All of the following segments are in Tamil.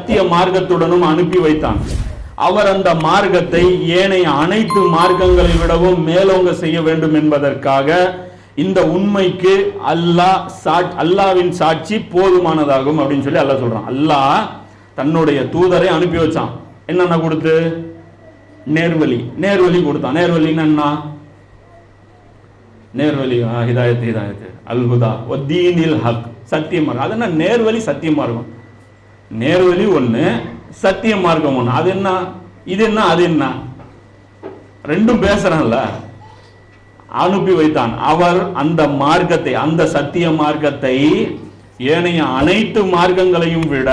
சத்திய மார்க்கத்துடனும் அனுப்பி வைத்தான். அவர் அந்த மார்க்கத்தை ஏனைய அனைத்து மார்க்கங்களை விடவும் மேலோங்க செய்ய வேண்டும் என்பதற்காக இந்த உண்மைக்கு அல்லாவின் சாட்சி போதுமானதாகும் அப்படின்னு சொல்லி அல்லாஹ் சொல்றான். அல்லாஹ் தன்னுடைய தூதரை அனுப்பி வச்சான். என்னென்ன கொடுத்து? நேர்வழி கொடுத்தான். நேர்வழின்னா என்ன? நேர்வழி ஹிதாயத் அல்ஹுதா வதீனில் ஹக், சத்திய மார்க்கம். அது என்ன? நேர்வழி சத்திய மார்க்கம். நேர்வழி ஒண்ணு, சத்திய மார்க்கம் ஒண்ணு. அது என்ன? இது என்ன அது என்ன? ரெண்டும் பேசுறான்ல. அனுப்பி வைத்தான். அவர் அந்த மார்க்கத்தை, அந்த சத்திய மார்க்கத்தை ஏனைய அனைத்து மார்க்கங்களையும் விட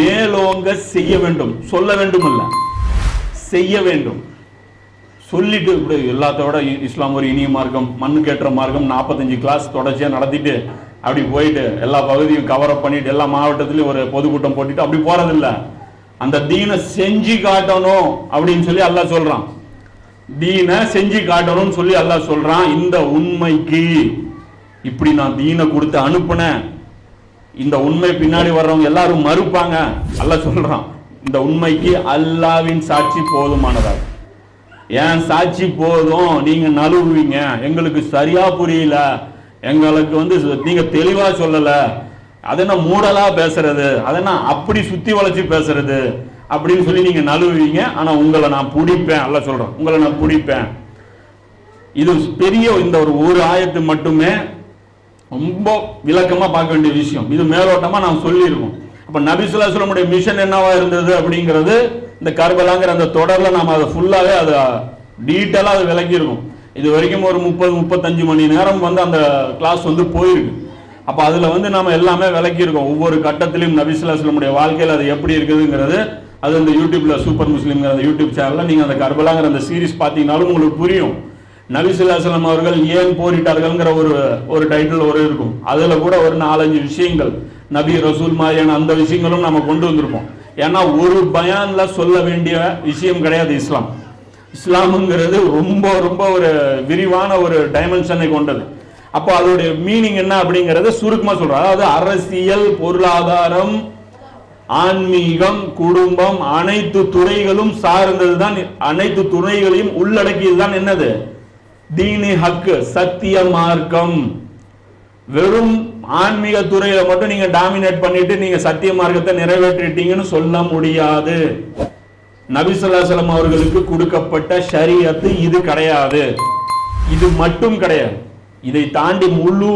மேலோங்க செய்ய வேண்டும். சொல்ல வேண்டும் அல்ல, செய்ய வேண்டும். சொல்லிட்டு இப்படி எல்லாத்தோட இஸ்லாம் ஒரு இனிய மார்க்கம், மண்ணுக்கேற்ற மார்க்கம் 45 கிளாஸ் தொடர்ச்சியா நடத்திட்டு அப்படி போயிட்டு எல்லா பகுதியும் கவர் அப் பண்ணிட்டு எல்லா மாவட்டத்திலையும் ஒரு பொதுக்கூட்டம் போட்டுட்டு அப்படி போறதில்ல. அந்த தீனை செஞ்சு காட்டணும் அப்படின்னு சொல்லி அல்லாஹ் சொல்றான். தீனை செஞ்சு காட்டணும்னு சொல்லி அல்லாஹ் சொல்றான். இந்த உண்மைக்கு இப்படி நான் தீனை கொடுத்து அனுப்புனேன், இந்த உண்மை பின்னாடி வர்றவங்க எல்லாரும் மறுப்பாங்க. அல்லாஹ் சொல்றான், இந்த உண்மைக்கு அல்லாவின் சாட்சி போதுமானதாக. ஏன் சாட்சி போதும், நீங்க நழுவுவீங்க, எங்களுக்கு சரியா புரியல, எங்களுக்கு நீங்க தெளிவா சொல்லல, அதென்ன மூடலா பேசுறது, அதென்ன அப்படி சுத்தி வளைச்சு பேசுறது அப்படின்னு சொல்லி நீங்க நழுவுவீங்க. ஆனா உங்களை நான் பிடிப்பேன். அல்லாஹ் சொல்றேன், உங்களை நான் பிடிப்பேன். இது பெரிய இந்த ஒரு ஆயத்து மட்டுமே ரொம்ப விளக்கமா பார்க்க வேண்டிய விஷயம். இது மேலோட்டமா நாம் சொல்லியிருக்கோம். அப்ப நபி ஸல்லல்லாஹு அலைஹி வஸல்லம் மிஷன் என்னவா இருந்தது அப்படிங்கிறது இந்த கர்பலாங்கிற அந்த தொடர்ல நாம அதை ஃபுல்லாவே அதை டீட்டெயிலா அது விளக்கி இருக்கும். இது வரைக்கும் ஒரு 30-35 மணி நேரம் அந்த கிளாஸ் போயிருக்கு. அப்ப அதுல நாம எல்லாமே விளக்கி இருக்கோம். ஒவ்வொரு கட்டத்திலும் நபி ஸல்லல்லாஹு அலைஹி வஸல்லம் வாழ்க்கையில் அது எப்படி இருக்குதுங்கிறது அது அந்த யூடியூப்ல சூப்பர் முஸ்லிம்ங்கிற அந்த யூடியூப் சேனல்ல நீங்க அந்த கர்பலாங்கிற அந்த சீரிஸ் பார்த்தீங்கன்னாலும் உங்களுக்கு புரியும். நபி ஸல்லல்லாஹு அலைஹி வஸல்லம் அவர்கள் ஏன் போரிட்டார்கள்ங்கிற ஒரு டைட்டில் இருக்கும். அதுல கூட ஒரு 4-5 விஷயங்கள், நபி ரசூல் மாதிரியான அந்த விஷயங்களும் நம்ம கொண்டு வந்திருப்போம். ஏன்னா ஒரு பயான்ல சொல்ல வேண்டிய விஷயம் கிடையாது இஸ்லாம். இஸ்லாமுங்கிறது ரொம்ப ரொம்ப ஒரு விரிவான ஒரு டைமென்ஷனை கொண்டது. அப்போ அதோடைய மீனிங் என்ன அப்படிங்கறத சுருக்கமா சொல்றோம். அதாவது அரசியல், பொருளாதாரம், ஆன்மீகம், குடும்பம், அனைத்து துறைகளும் சார்ந்ததுதான், அனைத்து துறைகளையும் உள்ளடக்கியதுதான் என்னது? தீனி ஹக்கு, சத்திய மார்க்கம். வெறும் ஆன்மீக துறையில மட்டும் நீங்க டாமினேட் பண்ணிட்டு நீங்க சத்திய மார்க்கத்தை நிறைவேற்றிட்டீங்கன்னு சொல்ல முடியாது. நபி ஸல்லல்லாஹு அலைஹி வஸல்லம் அவர்களுக்கு கொடுக்கப்பட்ட ஷரியத்து இது கிடையாது. இது மட்டும் கிடையாது. இதை தாண்டி முழு